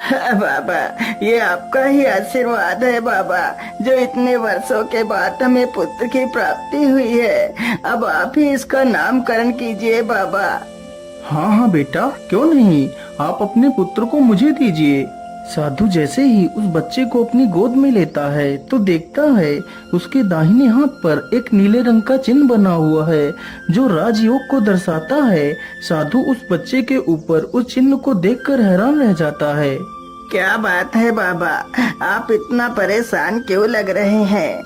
हाँ बाबा, ये आपका ही आशीर्वाद है बाबा, जो इतने वर्षों के बाद हमें पुत्र की प्राप्ति हुई है। अब आप ही इसका नामकरण कीजिए बाबा। हाँ हाँ बेटा, क्यों नहीं, आप अपने पुत्र को मुझे दीजिए। साधु जैसे ही उस बच्चे को अपनी गोद में लेता है तो देखता है उसके दाहिने हाथ पर एक नीले रंग का चिन्ह बना हुआ है जो राजयोग को दर्शाता है। साधु उस बच्चे के ऊपर उस चिन्ह को देखकर हैरान रह जाता है। क्या बात है बाबा, आप इतना परेशान क्यों लग रहे हैं?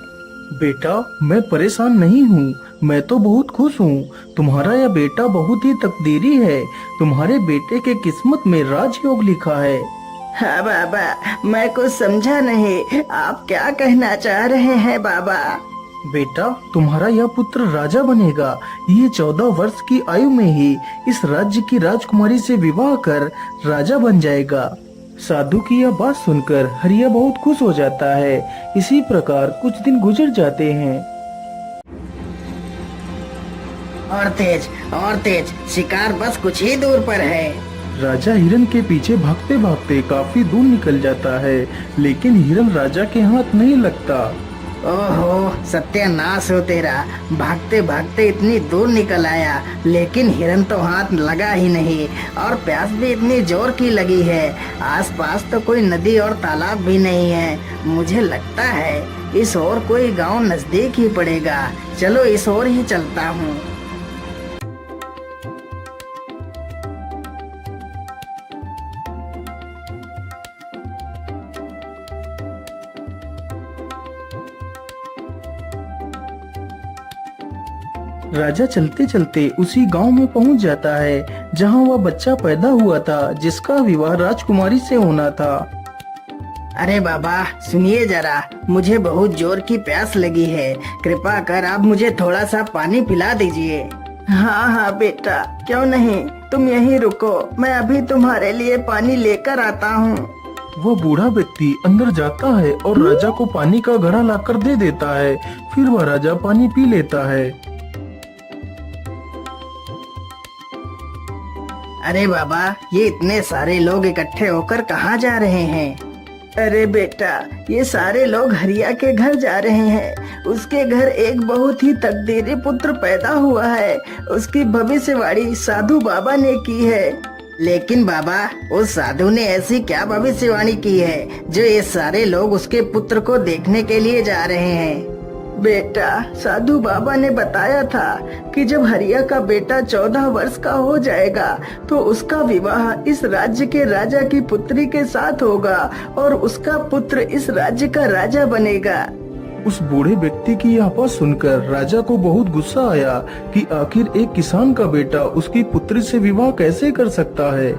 बेटा, मैं परेशान नहीं हूँ, मैं तो बहुत खुश हूँ। तुम्हारा यह बेटा बहुत ही तकदीरी है। तुम्हारे बेटे के किस्मत में राजयोग लिखा है। हाँ बाबा, मैं कुछ समझा नहीं, आप क्या कहना चाह रहे हैं बाबा? बेटा, तुम्हारा यह पुत्र राजा बनेगा। ये 14 वर्ष की आयु में ही इस राज्य की राजकुमारी से विवाह कर राजा बन जाएगा। साधु की यह बात सुनकर हरिया बहुत खुश हो जाता है। इसी प्रकार कुछ दिन गुजर जाते हैं। और तेज, शिकार बस कुछ ही दूर पर है। राजा हिरन के पीछे भागते भागते काफी दूर निकल जाता है, लेकिन हिरन राजा के हाथ नहीं लगता। ओहो, सत्यानाश हो तेरा, भागते भागते इतनी दूर निकल आया, लेकिन हिरन तो हाथ लगा ही नहीं। और प्यास भी इतनी जोर की लगी है। आसपास तो कोई नदी और तालाब भी नहीं है। मुझे लगता है इस ओर कोई गांव नजदीक ही पड़ेगा। चलो इस ओर ही चलता हूँ। राजा चलते चलते उसी गांव में पहुंच जाता है जहां वह बच्चा पैदा हुआ था जिसका विवाह राजकुमारी से होना था। अरे बाबा, सुनिए जरा, मुझे बहुत जोर की प्यास लगी है। कृपा कर आप मुझे थोड़ा सा पानी पिला दीजिए। हाँ हाँ बेटा, क्यों नहीं, तुम यहीं रुको, मैं अभी तुम्हारे लिए पानी लेकर आता हूँ। वह बूढ़ा व्यक्ति अंदर जाता है और राजा को पानी का घड़ा लाकर दे देता है। फिर वह राजा पानी पी लेता है। अरे बाबा, ये इतने सारे लोग इकट्ठे होकर कहाँ जा रहे हैं? अरे बेटा, ये सारे लोग हरिया के घर जा रहे हैं। उसके घर एक बहुत ही तकदीरी पुत्र पैदा हुआ है। उसकी भविष्यवाणी साधु बाबा ने की है। लेकिन बाबा, उस साधु ने ऐसी क्या भविष्यवाणी की है जो ये सारे लोग उसके पुत्र को देखने के लिए जा रहे हैं? बेटा, साधु बाबा ने बताया था कि जब हरिया का बेटा 14 वर्ष का हो जाएगा तो उसका विवाह इस राज्य के राजा की पुत्री के साथ होगा और उसका पुत्र इस राज्य का राजा बनेगा। उस बूढ़े व्यक्ति की यह बात सुनकर राजा को बहुत गुस्सा आया कि आखिर एक किसान का बेटा उसकी पुत्री से विवाह कैसे कर सकता है।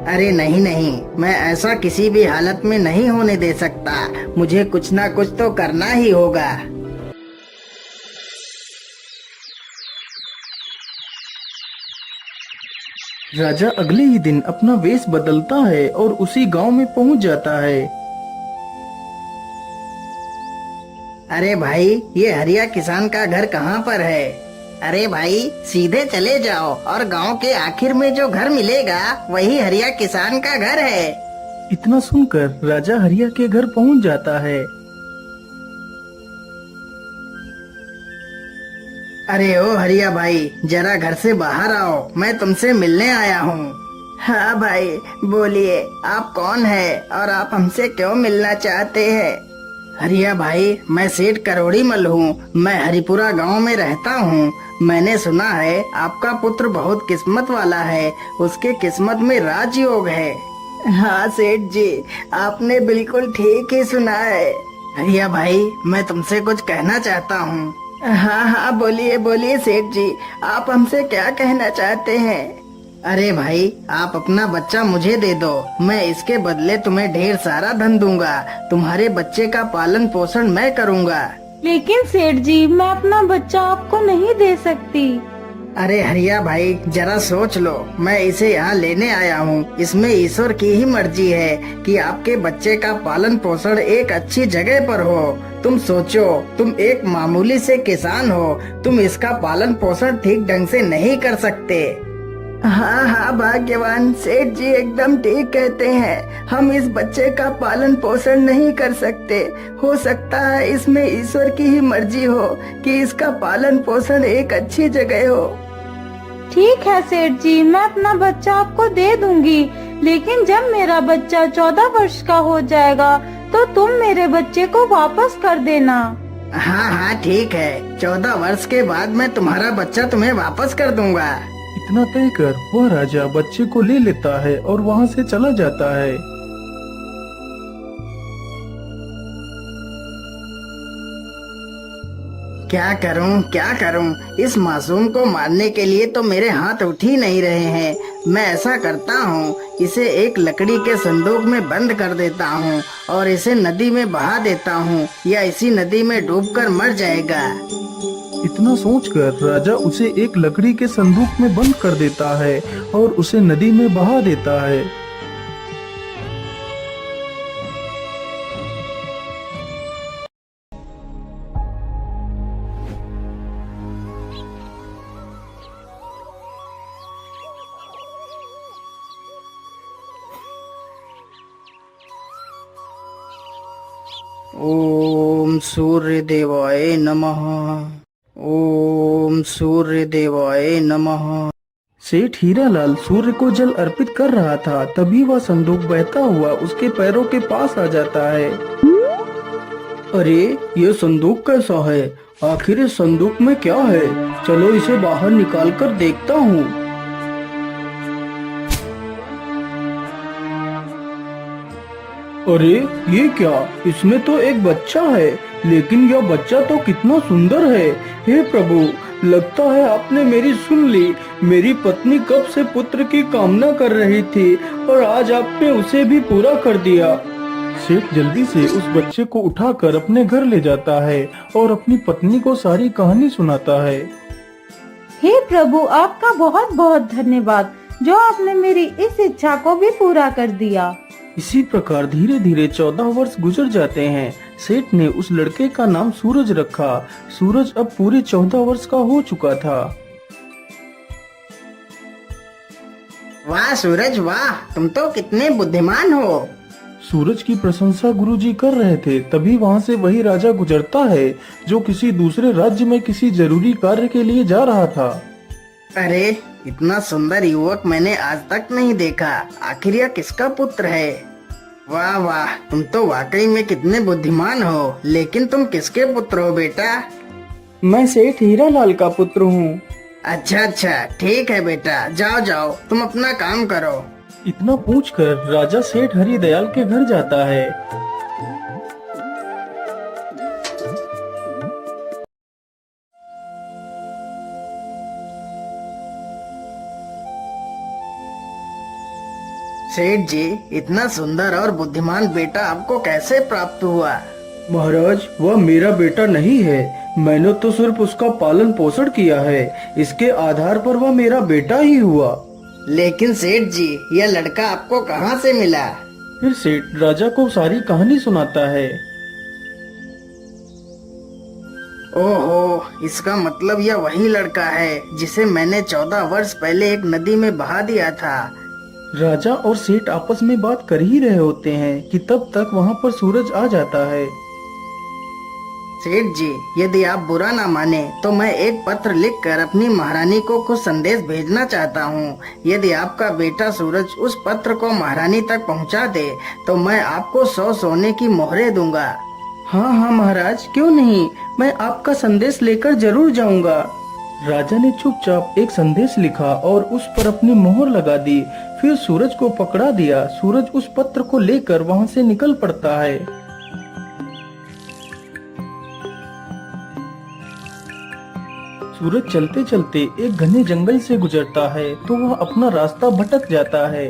अरे नहीं नहीं, मैं ऐसा किसी भी हालत में नहीं होने दे सकता। मुझे कुछ ना कुछ तो करना ही होगा। राजा अगले ही दिन अपना वेश बदलता है और उसी गांव में पहुंच जाता है। अरे भाई, ये हरिया किसान का घर कहाँ पर है? अरे भाई, सीधे चले जाओ और गांव के आखिर में जो घर मिलेगा वही हरिया किसान का घर है। इतना सुनकर राजा हरिया के घर पहुंच जाता है। अरे ओ हरिया भाई, जरा घर से बाहर आओ, मैं तुमसे मिलने आया हूँ। हाँ भाई, बोलिए, आप कौन है और आप हमसे क्यों मिलना चाहते हैं? हरिया भाई, मैं सेठ करोड़ी मल हूँ। मैं हरिपुरा गांव में रहता हूँ। मैंने सुना है आपका पुत्र बहुत किस्मत वाला है, उसके किस्मत में राजयोग है। हाँ सेठ जी, आपने बिल्कुल ठीक ही सुना है। हरिया भाई, मैं तुमसे कुछ कहना चाहता हूँ। हाँ हाँ, बोलिए बोलिए सेठ जी, आप हमसे क्या कहना चाहते हैं? अरे भाई, आप अपना बच्चा मुझे दे दो, मैं इसके बदले तुम्हें ढेर सारा धन दूंगा। तुम्हारे बच्चे का पालन पोषण मैं करूंगा। लेकिन सेठ जी, मैं अपना बच्चा आपको नहीं दे सकती। अरे हरिया भाई, जरा सोच लो, मैं इसे यहाँ लेने आया हूँ। इसमें ईश्वर की ही मर्जी है कि आपके बच्चे का पालन पोषण एक अच्छी जगह पर हो। तुम सोचो, तुम एक मामूली से किसान हो, तुम इसका पालन पोषण ठीक ढंग से नहीं कर सकते। हाँ हाँ भाग्यवान, सेठ जी एकदम ठीक कहते हैं। हम इस बच्चे का पालन पोषण नहीं कर सकते। हो सकता है इसमें ईश्वर की ही मर्जी हो कि इसका पालन पोषण एक अच्छी जगह हो। ठीक है सेठ जी, मैं अपना बच्चा आपको दे दूंगी, लेकिन जब मेरा बच्चा 14 वर्ष का हो जाएगा तो तुम मेरे बच्चे को वापस कर देना। हाँ हाँ ठीक है, 14 वर्ष के बाद मैं तुम्हारा बच्चा तुम्हें वापस कर दूंगा। इतना कहकर वह राजा बच्चे को ले लेता है और वहाँ से चला जाता है। क्या करूं? इस मासूम को मारने के लिए तो मेरे हाथ उठ ही नहीं रहे हैं। मैं ऐसा करता हूं, इसे एक लकड़ी के संदूक में बंद कर देता हूं और इसे नदी में बहा देता हूं, या इसी नदी में डूबकर मर जाएगा। इतना सोचकर राजा उसे एक लकड़ी के संदूक में बंद कर देता है और उसे नदी में बहा देता है। ओम सूर्य देवाय नमः। ओम सूर्य देवाय नमः। सेठ हीरालाल सूर्य को जल अर्पित कर रहा था, तभी वह संदूक बहता हुआ उसके पैरों के पास आ जाता है। अरे ये संदूक कैसा है? आखिर इस संदूक में क्या है? चलो इसे बाहर निकाल कर देखता हूँ। अरे ये क्या? इसमें तो एक बच्चा है, लेकिन यह बच्चा तो कितना सुंदर है। हे प्रभु, लगता है आपने मेरी सुन ली। मेरी पत्नी कब से पुत्र की कामना कर रही थी और आज आपने उसे भी पूरा कर दिया। सेठ जल्दी से उस बच्चे को उठाकर अपने घर ले जाता है और अपनी पत्नी को सारी कहानी सुनाता है। हे प्रभु, आपका बहुत बहुत धन्यवाद जो आपने मेरी इस इच्छा को भी पूरा कर दिया। इसी प्रकार धीरे धीरे 14 वर्ष गुजर जाते हैं। सेठ ने उस लड़के का नाम सूरज रखा। सूरज अब पूरे 14 वर्ष का हो चुका था। वाह सूरज वाह, तुम तो कितने बुद्धिमान हो। सूरज की प्रशंसा गुरुजी कर रहे थे, तभी वहाँ से वही राजा गुजरता है जो किसी दूसरे राज्य में किसी जरूरी कार्य के लिए जा रहा था। अरे इतना सुंदर युवक मैंने आज तक नहीं देखा। आखिर यह किसका पुत्र है? वाह वाह, तुम तो वाकई में कितने बुद्धिमान हो। लेकिन तुम किसके पुत्र हो बेटा? मैं सेठ हीरालाल का पुत्र हूँ। अच्छा, ठीक है बेटा, जाओ जाओ, तुम अपना काम करो। इतना पूछकर राजा सेठ हरिदयाल के घर जाता है। सेठ जी, इतना सुंदर और बुद्धिमान बेटा आपको कैसे प्राप्त हुआ? महाराज, वह मेरा बेटा नहीं है। मैंने तो सिर्फ उसका पालन पोषण किया है। इसके आधार पर वह मेरा बेटा ही हुआ। लेकिन सेठ जी, यह लड़का आपको कहाँ से मिला? फिर सेठ राजा को सारी कहानी सुनाता है। ओहो, इसका मतलब यह वही लड़का है जिसे मैंने 14 वर्ष पहले एक नदी में बहा दिया था। राजा और सेठ आपस में बात कर ही रहे होते हैं कि तब तक वहाँ पर सूरज आ जाता है। सेठ जी, यदि आप बुरा ना माने तो मैं एक पत्र लिखकर अपनी महारानी को कुछ संदेश भेजना चाहता हूँ। यदि आपका बेटा सूरज उस पत्र को महारानी तक पहुँचा दे तो मैं आपको 100 सोने की मोहरें दूंगा। हाँ हाँ महाराज, क्यों नहीं, मैं आपका संदेश लेकर जरूर जाऊंगा। राजा ने चुपचाप एक संदेश लिखा और उस पर अपनी मोहर लगा दी। फिर सूरज को पकड़ा दिया। सूरज उस पत्र को लेकर वहाँ से निकल पड़ता है। सूरज चलते चलते एक घने जंगल से गुजरता है तो वह अपना रास्ता भटक जाता है।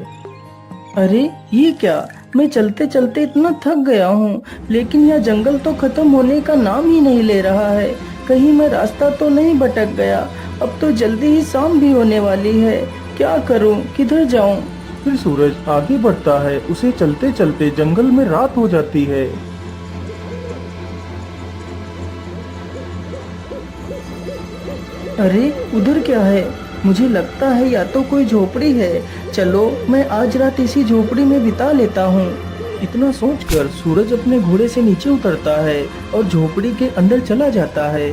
अरे ये क्या, मैं चलते चलते इतना थक गया हूँ, लेकिन यह जंगल तो खत्म होने का नाम ही नहीं ले रहा है। कहीं मैं रास्ता तो नहीं भटक गया? अब तो जल्दी ही शाम भी होने वाली है। क्या करूँ, किधर जाऊँ? फिर सूरज आगे बढ़ता है। उसे चलते चलते जंगल में रात हो जाती है। अरे उधर क्या है? मुझे लगता है या तो कोई झोपड़ी है। चलो मैं आज रात इसी झोपड़ी में बिता लेता हूँ। इतना सोचकर सूरज अपने घोड़े से नीचे उतरता है और झोपड़ी के अंदर चला जाता है।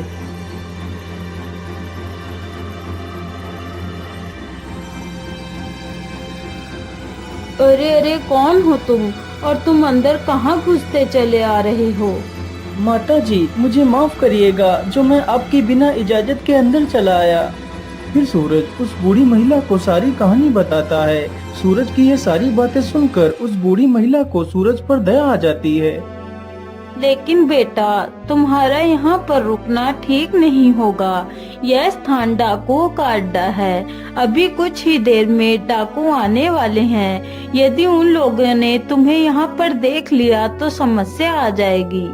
अरे अरे, कौन हो तुम और तुम अंदर कहाँ घुसते चले आ रहे हो? माता जी, मुझे माफ करिएगा जो मैं आपकी बिना इजाजत के अंदर चला आया। फिर सूरज उस बूढ़ी महिला को सारी कहानी बताता है। सूरज की ये सारी बातें सुनकर उस बूढ़ी महिला को सूरज पर दया आ जाती है। लेकिन बेटा, तुम्हारा यहाँ पर रुकना ठीक नहीं होगा। यह स्थान डाकुओं का अड्डा है। अभी कुछ ही देर में डाकू आने वाले हैं। यदि उन लोगों ने तुम्हें यहाँ पर देख लिया तो समस्या आ जाएगी।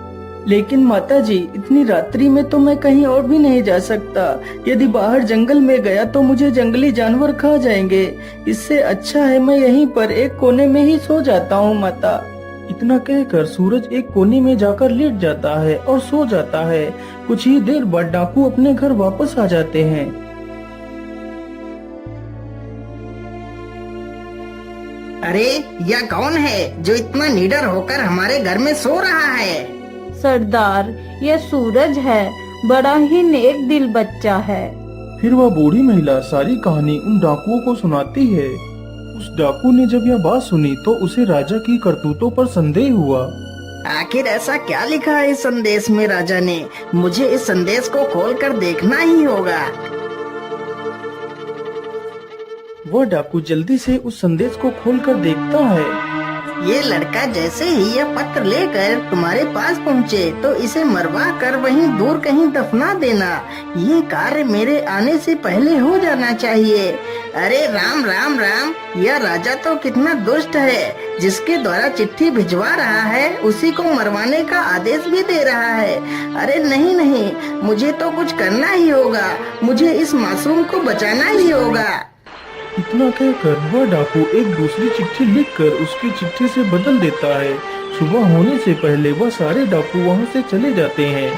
लेकिन माता जी, इतनी रात्रि में तो मैं कहीं और भी नहीं जा सकता। यदि बाहर जंगल में गया तो मुझे जंगली जानवर खा जाएंगे। इससे अच्छा है मैं यहीं पर एक कोने में ही सो जाता हूँ माता। इतना कहकर सूरज एक कोने में जाकर लेट जाता है और सो जाता है। कुछ ही देर बाद डाकू अपने घर वापस आ जाते हैं। अरे यह कौन है जो इतना निडर होकर हमारे घर में सो रहा है? सरदार, यह सूरज है। बड़ा ही नेक दिल बच्चा है। फिर वह बूढ़ी महिला सारी कहानी उन डाकुओं को सुनाती है। उस डाकू ने जब यह बात सुनी तो उसे राजा की करतूतों पर संदेह हुआ। आखिर ऐसा क्या लिखा है इस संदेश में राजा ने? मुझे इस संदेश को खोलकर देखना ही होगा। वह डाकू जल्दी से उस संदेश को खोलकर देखता है। ये लड़का जैसे ही यह पत्र लेकर तुम्हारे पास पहुँचे तो इसे मरवा कर वहीं दूर कहीं दफना देना। ये कार्य मेरे आने से पहले हो जाना चाहिए। अरे राम राम राम, यह राजा तो कितना दुष्ट है। जिसके द्वारा चिट्ठी भिजवा रहा है उसी को मरवाने का आदेश भी दे रहा है। अरे नहीं नहीं, मुझे तो कुछ करना ही होगा। मुझे इस मासूम को बचाना ही होगा। इतना कहकर वह डाकू एक दूसरी चिट्ठी लिखकर उसकी चिट्ठी से बदल देता है। सुबह होने से पहले वह सारे डाकू वहां से चले जाते हैं।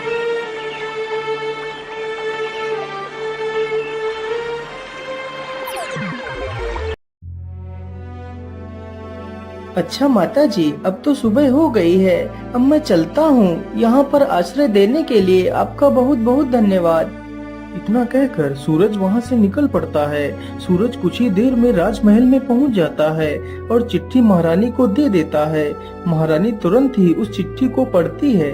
अच्छा माता जी, अब तो सुबह हो गई है। अब मैं चलता हूँ। यहाँ पर आश्रय देने के लिए आपका बहुत बहुत धन्यवाद। इतना कहकर सूरज वहाँ से निकल पड़ता है। सूरज कुछ ही देर में राजमहल में पहुँच जाता है और चिट्ठी महारानी को दे देता है। महारानी तुरंत ही उस चिट्ठी को पढ़ती है।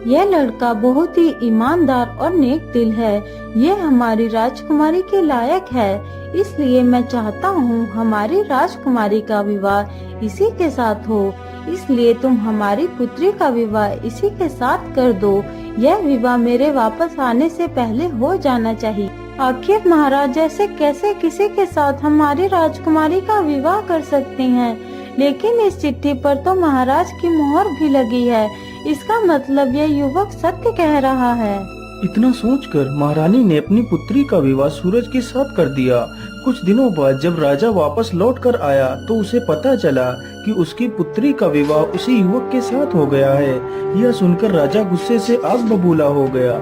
यह लड़का बहुत ही ईमानदार और नेक दिल है। यह हमारी राजकुमारी के लायक है। इसलिए मैं चाहता हूँ हमारी राजकुमारी का विवाह इसी के साथ हो। इसलिए तुम हमारी पुत्री का विवाह इसी के साथ कर दो। यह विवाह मेरे वापस आने से पहले हो जाना चाहिए। आखिर महाराज ऐसे कैसे किसी के साथ हमारी राजकुमारी का विवाह कर सकते हैं? लेकिन इस चिट्ठी पर तो महाराज की मोहर भी लगी है। इसका मतलब यह युवक सत्य कह रहा है। इतना सोचकर महारानी ने अपनी पुत्री का विवाह सूरज के साथ कर दिया। कुछ दिनों बाद जब राजा वापस लौट कर आया तो उसे पता चला कि उसकी पुत्री का विवाह उसी युवक के साथ हो गया है। यह सुनकर राजा गुस्से से आग बबूला हो गया।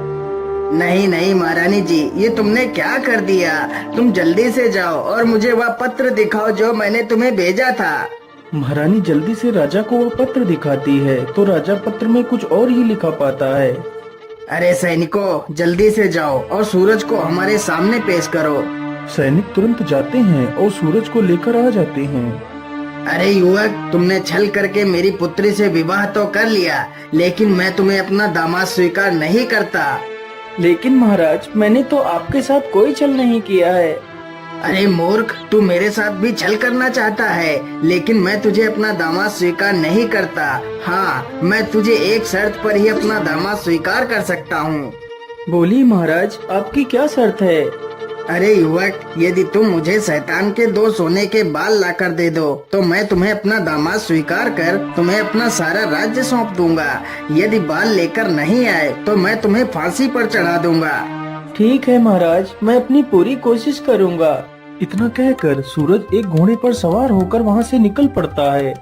नहीं नहीं महारानी जी, ये तुमने क्या कर दिया? तुम जल्दी से जाओ और मुझे वह पत्र दिखाओ जो मैंने तुम्हें भेजा था। महारानी जल्दी से राजा को वह पत्र दिखाती है तो राजा पत्र में कुछ और ही लिखा पाता है। अरे सैनिकों, जल्दी से जाओ और सूरज को हमारे सामने पेश करो। सैनिक तुरंत जाते हैं और सूरज को लेकर आ जाते हैं। अरे युवक, तुमने छल करके मेरी पुत्री से विवाह तो कर लिया, लेकिन मैं तुम्हें अपना दामाद स्वीकार नहीं करता। लेकिन महाराज, मैंने तो आपके साथ कोई छल नहीं किया है। अरे मूर्ख, तू मेरे साथ भी छल करना चाहता है, लेकिन मैं तुझे अपना दामाद स्वीकार नहीं करता। हाँ, मैं तुझे एक शर्त पर ही अपना दामाद स्वीकार कर सकता हूँ। बोलिए महाराज, आपकी क्या शर्त है? अरे युवक, यदि तुम मुझे शैतान के 2 सोने के बाल लाकर दे दो तो मैं तुम्हें अपना दामाद स्वीकार कर तुम्हें अपना सारा राज्य सौंप दूंगा। यदि बाल लेकर नहीं आए तो मैं तुम्हें फांसी पर चढ़ा दूंगा। ठीक है महाराज, मैं अपनी पूरी कोशिश करूंगा। इतना कहकर सूरज एक घोड़े पर सवार होकर वहां से निकल पड़ता है।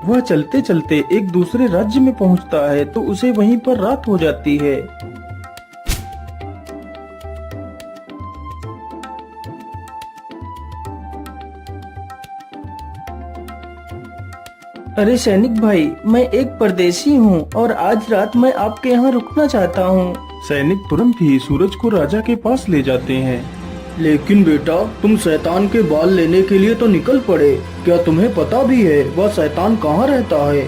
वह चलते चलते एक दूसरे राज्य में पहुंचता है तो उसे वहीं पर रात हो जाती है। अरे सैनिक भाई, मैं एक परदेशी हूँ और आज रात मैं आपके यहाँ रुकना चाहता हूँ। सैनिक तुरंत ही सूरज को राजा के पास ले जाते हैं। लेकिन बेटा, तुम शैतान के बाल लेने के लिए तो निकल पड़े। क्या तुम्हें पता भी है वह शैतान कहाँ रहता है?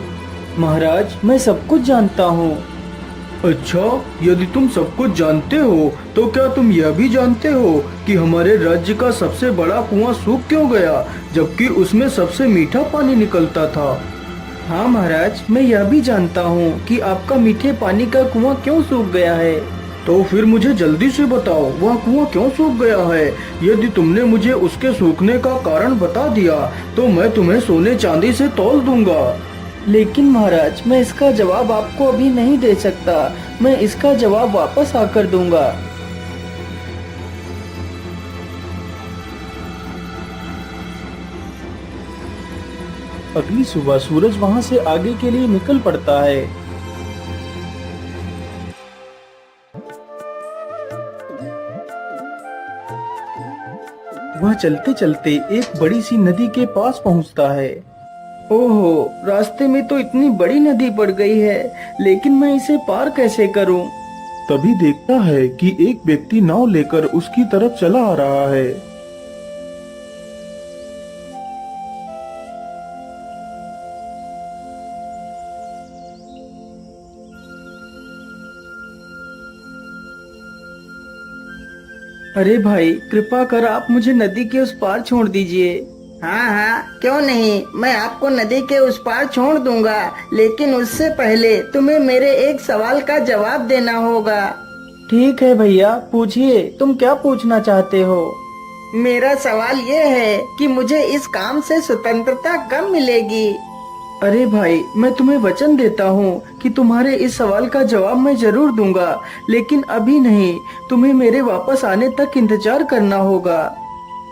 महाराज, मैं सब कुछ जानता हूँ। अच्छा, यदि तुम सब कुछ जानते हो तो क्या तुम यह भी जानते हो कि हमारे राज्य का सबसे बड़ा कुआं सूख क्यों गया, जबकि उसमें सबसे मीठा पानी निकलता था? हाँ महाराज, मैं यह भी जानता हूँ कि आपका मीठे पानी का कुआं क्यों सूख गया है। तो फिर मुझे जल्दी से बताओ, वह कुआं क्यों सूख गया है? यदि तुमने मुझे उसके सूखने का कारण बता दिया तो मैं तुम्हें सोने चांदी से तौल दूंगा। लेकिन महाराज, मैं इसका जवाब आपको अभी नहीं दे सकता। मैं इसका जवाब वापस आकर दूंगा। अगली सुबह सूरज वहां से आगे के लिए निकल पड़ता है। वह चलते चलते एक बड़ी सी नदी के पास पहुंचता है। ओहो, रास्ते में तो इतनी बड़ी नदी पड़ गई है, लेकिन मैं इसे पार कैसे करूं? तभी देखता है कि एक व्यक्ति नाव लेकर उसकी तरफ चला आ रहा है। अरे भाई, कृपा कर आप मुझे नदी के उस पार छोड़ दीजिए। हाँ हाँ, क्यों नहीं, मैं आपको नदी के उस पार छोड़ दूंगा, लेकिन उससे पहले तुम्हें मेरे एक सवाल का जवाब देना होगा। ठीक है भैया, पूछिए, तुम क्या पूछना चाहते हो? मेरा सवाल ये है कि मुझे इस काम से स्वतंत्रता कब मिलेगी? अरे भाई, मैं तुम्हें वचन देता हूँ कि तुम्हारे इस सवाल का जवाब मैं जरूर दूंगा, लेकिन अभी नहीं। तुम्हें मेरे वापस आने तक इंतजार करना होगा।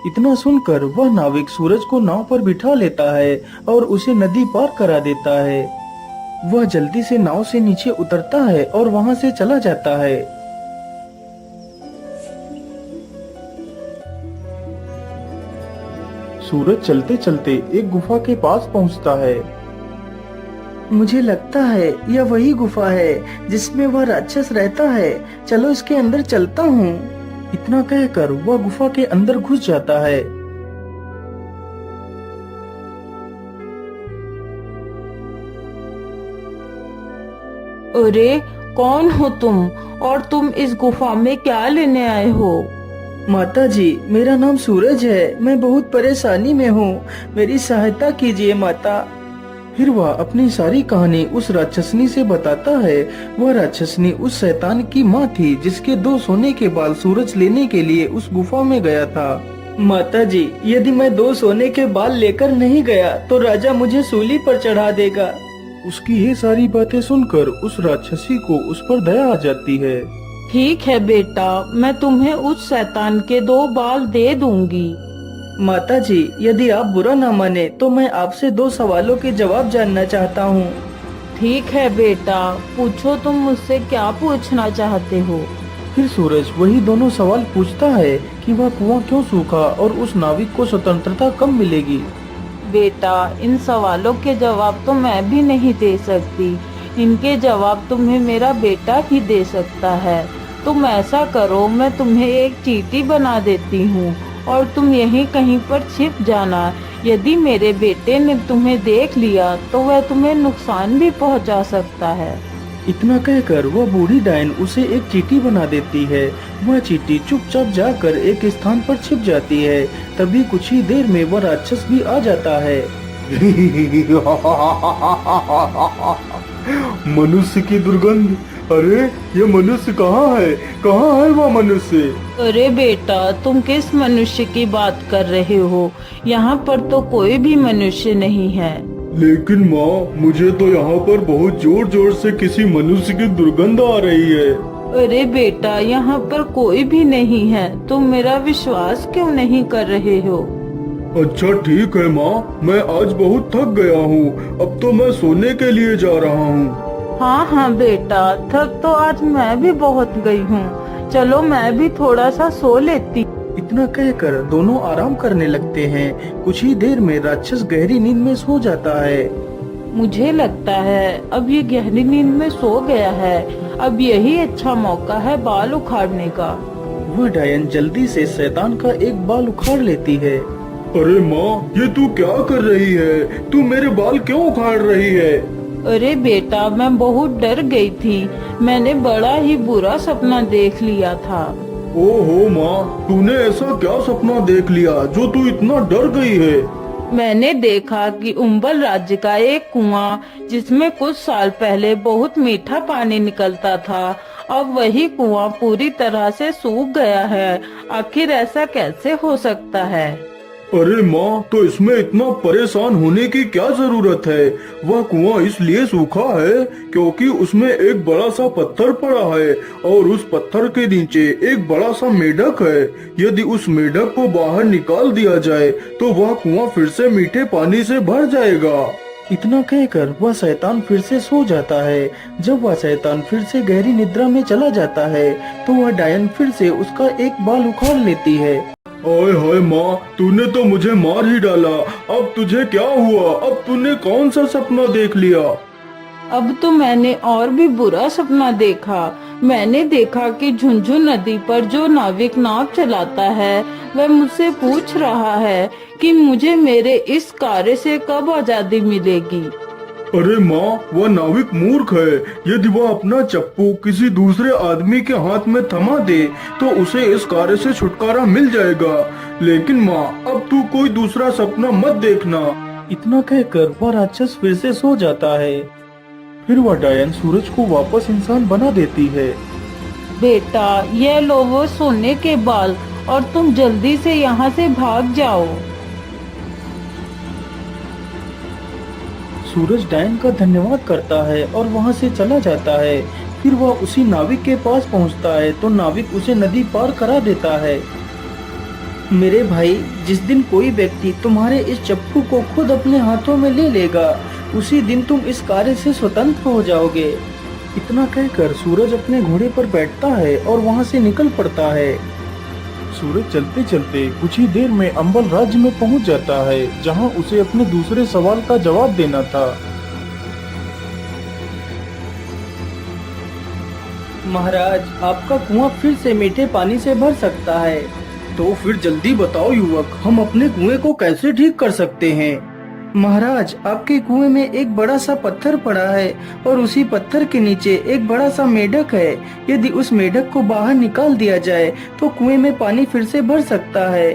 इतना सुनकर वह नाविक सूरज को नाव पर बिठा लेता है और उसे नदी पार करा देता है। वह जल्दी से नाव से नीचे उतरता है और वहाँ से चला जाता है। सूरज चलते चलते एक गुफा के पास पहुँचता है। मुझे लगता है यह वही गुफा है जिसमें वह राक्षस रहता है। चलो इसके अंदर चलता हूँ। इतना कहकर वह गुफा के अंदर घुस जाता है। अरे, कौन हो तुम और तुम इस गुफा में क्या लेने आए हो? माता जी, मेरा नाम सूरज है। मैं बहुत परेशानी में हूँ, मेरी सहायता कीजिए माता। फिर वह अपनी सारी कहानी उस राक्षसनी से बताता है। वह राक्षसनी उस शैतान की माँ थी जिसके 2 सोने के बाल सूरज लेने के लिए उस गुफा में गया था। माता जी, यदि मैं 2 सोने के बाल लेकर नहीं गया तो राजा मुझे सूली पर चढ़ा देगा। उसकी ये सारी बातें सुनकर उस राक्षसी को उस पर दया आ जाती है। ठीक है बेटा, मैं तुम्हें उस शैतान के 2 बाल दे दूंगी। माता जी, यदि आप बुरा ना माने तो मैं आपसे 2 सवालों के जवाब जानना चाहता हूँ। ठीक है बेटा, पूछो, तुम मुझसे क्या पूछना चाहते हो? फिर सूरज वही दोनों सवाल पूछता है कि वह कुआं क्यों सूखा और उस नाविक को स्वतंत्रता कब मिलेगी। बेटा, इन सवालों के जवाब तो मैं भी नहीं दे सकती। इनके जवाब तुम्हें मेरा बेटा ही दे सकता है। तुम ऐसा करो, मैं तुम्हें एक चींटी बना देती हूँ और तुम यहीं कहीं पर छिप जाना। यदि मेरे बेटे ने तुम्हें देख लिया तो वह तुम्हें नुकसान भी पहुंचा सकता है। इतना कहकर वह बूढ़ी डायन उसे एक चींटी बना देती है। वह चींटी चुपचाप जाकर एक स्थान पर छिप जाती है। तभी कुछ ही देर में वह राक्षस भी आ जाता है। मनुष्य की दुर्गंध। अरे, ये मनुष्य कहाँ है? कहाँ है वह मनुष्य? अरे बेटा, तुम किस मनुष्य की बात कर रहे हो? यहाँ पर तो कोई भी मनुष्य नहीं है। लेकिन माँ, मुझे तो यहाँ पर बहुत जोर जोर से किसी मनुष्य की दुर्गंध आ रही है। अरे बेटा, यहाँ पर कोई भी नहीं है। तुम मेरा विश्वास क्यों नहीं कर रहे हो? अच्छा ठीक है माँ, मैं आज बहुत थक गया हूँ, अब तो मैं सोने के लिए जा रहा हूँ। हाँ हाँ बेटा, थक तो आज मैं भी बहुत गई हूँ। चलो मैं भी थोड़ा सा सो लेती। इतना कहकर दोनों आराम करने लगते हैं। कुछ ही देर में राक्षस गहरी नींद में सो जाता है। मुझे लगता है अब ये गहरी नींद में सो गया है। अब यही अच्छा मौका है बाल उखाड़ने का। वह डायन जल्दी से शैतान का एक बाल उखाड़ लेती है। अरे माँ, ये तू क्या कर रही है? तू मेरे बाल क्यों उखाड़ रही है? अरे बेटा, मैं बहुत डर गई थी। मैंने बड़ा ही बुरा सपना देख लिया था। ओहो माँ, तूने ऐसा क्या सपना देख लिया जो तू इतना डर गई है? मैंने देखा कि उम्बल राज्य का एक कुआं, जिसमें कुछ साल पहले बहुत मीठा पानी निकलता था, अब वही कुआं पूरी तरह से सूख गया है। आखिर ऐसा कैसे हो सकता है? अरे माँ, तो इसमें इतना परेशान होने की क्या जरूरत है? वह कुआं इसलिए सूखा है क्योंकि उसमें एक बड़ा सा पत्थर पड़ा है और उस पत्थर के नीचे एक बड़ा सा मेढक है। यदि उस मेढक को बाहर निकाल दिया जाए तो वह कुआं फिर से मीठे पानी से भर जाएगा। इतना कहकर वह शैतान फिर से सो जाता है। जब वह शैतान फिर से गहरी निद्रा में चला जाता है तो वह डायन फिर से उसका एक बाल उखाड़ लेती है। ओए हाय माँ, तूने तो मुझे मार ही डाला। अब तुझे क्या हुआ? अब तूने कौन सा सपना देख लिया? अब तो मैंने और भी बुरा सपना देखा। मैंने देखा कि झुंझुन नदी पर जो नाविक नाव चलाता है वह मुझसे पूछ रहा है कि मुझे मेरे इस कार्य से कब आजादी मिलेगी। अरे माँ, वह नाविक मूर्ख है। यदि वह अपना चप्पू किसी दूसरे आदमी के हाथ में थमा दे तो उसे इस कार्य से छुटकारा मिल जाएगा। लेकिन माँ, अब तू कोई दूसरा सपना मत देखना। इतना कहकर वह राक्षस फिर से सो जाता है। फिर वह डायन सूरज को वापस इंसान बना देती है। बेटा, ये लो वो सोने के बाल और तुम जल्दी से यहाँ से भाग जाओ। सूरज डायन का धन्यवाद करता है और वहाँ से चला जाता है। फिर वह उसी नाविक के पास पहुँचता है तो नाविक उसे नदी पार करा देता है। मेरे भाई, जिस दिन कोई व्यक्ति तुम्हारे इस चप्पू को खुद अपने हाथों में ले लेगा, उसी दिन तुम इस कार्य से स्वतंत्र हो जाओगे। इतना कहकर सूरज अपने घोड़े पर बैठता है और वहाँ से निकल पड़ता है। सूरज चलते चलते कुछ ही देर में अंबल राज्य में पहुंच जाता है, जहां उसे अपने दूसरे सवाल का जवाब देना था। महाराज, आपका कुआं फिर से मीठे पानी से भर सकता है। तो फिर जल्दी बताओ युवक, हम अपने कुएं को कैसे ठीक कर सकते हैं? महाराज, आपके कुएं में एक बड़ा सा पत्थर पड़ा है और उसी पत्थर के नीचे एक बड़ा सा मेढक है। यदि उस मेढक को बाहर निकाल दिया जाए तो कुएं में पानी फिर से भर सकता है।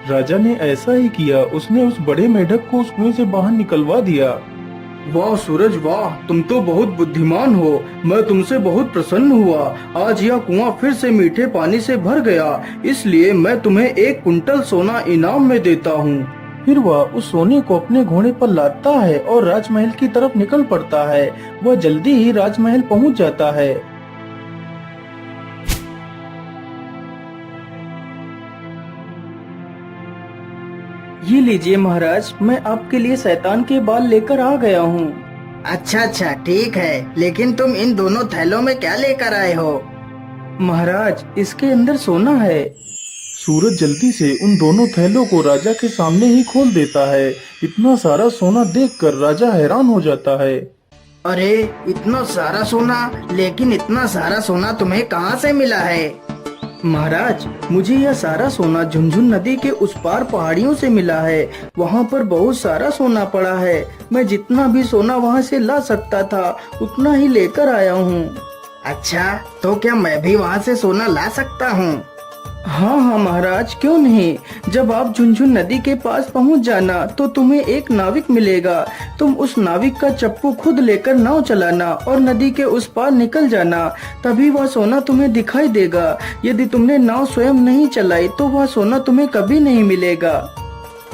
राजा ने ऐसा ही किया। उसने उस बड़े मेढक को उस कुएं से बाहर निकलवा दिया। वाह सूरज वाह, तुम तो बहुत बुद्धिमान हो। मैं तुमसे बहुत प्रसन्न हुआ। आज यह कुआं फिर से मीठे पानी से भर गया, इसलिए मैं तुम्हें 1 कुंटल सोना इनाम में देता हूँ। फिर वह उस सोने को अपने घोड़े पर लादता है और राजमहल की तरफ निकल पड़ता है। वह जल्दी ही राजमहल पहुंच जाता है। ये लीजिए महाराज, मैं आपके लिए शैतान के बाल लेकर आ गया हूँ। अच्छा अच्छा ठीक है, लेकिन तुम इन दोनों थैलों में क्या लेकर आए हो? महाराज, इसके अंदर सोना है। सूरज जल्दी से उन दोनों थैलों को राजा के सामने ही खोल देता है। इतना सारा सोना देखकर राजा हैरान हो जाता है। अरे इतना सारा सोना, लेकिन इतना सारा सोना तुम्हें कहाँ से मिला है? महाराज, मुझे यह सारा सोना झुंझुन नदी के उस पार पहाड़ियों से मिला है। वहाँ पर बहुत सारा सोना पड़ा है। मैं जितना भी सोना वहाँ से ला सकता था उतना ही लेकर आया हूँ। अच्छा, तो क्या मैं भी वहाँ से सोना ला सकता हूँ? हाँ हाँ महाराज, क्यों नहीं। जब आप झुंझुन नदी के पास पहुंच जाना तो तुम्हें एक नाविक मिलेगा। तुम उस नाविक का चप्पू खुद लेकर नाव चलाना और नदी के उस पार निकल जाना, तभी वह सोना तुम्हें दिखाई देगा। यदि तुमने नाव स्वयं नहीं चलाई तो वह सोना तुम्हें कभी नहीं मिलेगा।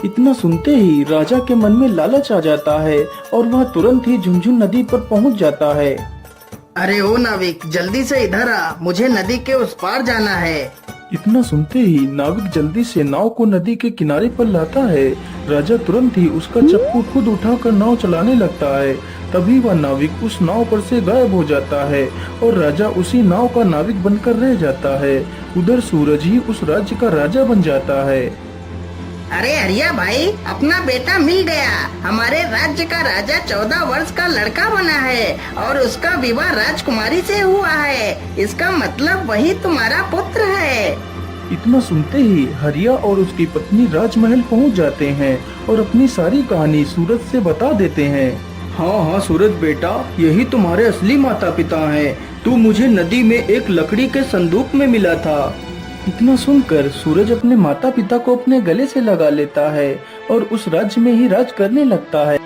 इतना सुनते ही राजा के मन में लालच आ जाता है और वह तुरंत ही झुंझुन नदी पर पहुंच जाता है। अरे ओ नाविक, जल्दी से इधर आ, मुझे नदी के उस पार जाना है। इतना सुनते ही नाविक जल्दी से नाव को नदी के किनारे पर लाता है। राजा तुरंत ही उसका चप्पू खुद उठाकर नाव चलाने लगता है। तभी वह नाविक उस नाव पर से गायब हो जाता है और राजा उसी नाव का नाविक बनकर रह जाता है। उधर सूरज ही उस राज्य का राजा बन जाता है। अरे हरिया भाई, अपना बेटा मिल गया। हमारे राज्य का राजा 14 वर्ष का लड़का बना है और उसका विवाह राजकुमारी से हुआ है। इसका मतलब वही तुम्हारा पुत्र है। इतना सुनते ही हरिया और उसकी पत्नी राजमहल पहुंच जाते हैं और अपनी सारी कहानी सूरज से बता देते हैं। हाँ हाँ सूरज बेटा, यही तुम्हारे असली माता पिता हैं। तू मुझे नदी में एक लकड़ी के संदूक में मिला था। इतना सुनकर सूरज अपने माता पिता को अपने गले से लगा लेता है और उस राज्य में ही राज करने लगता है।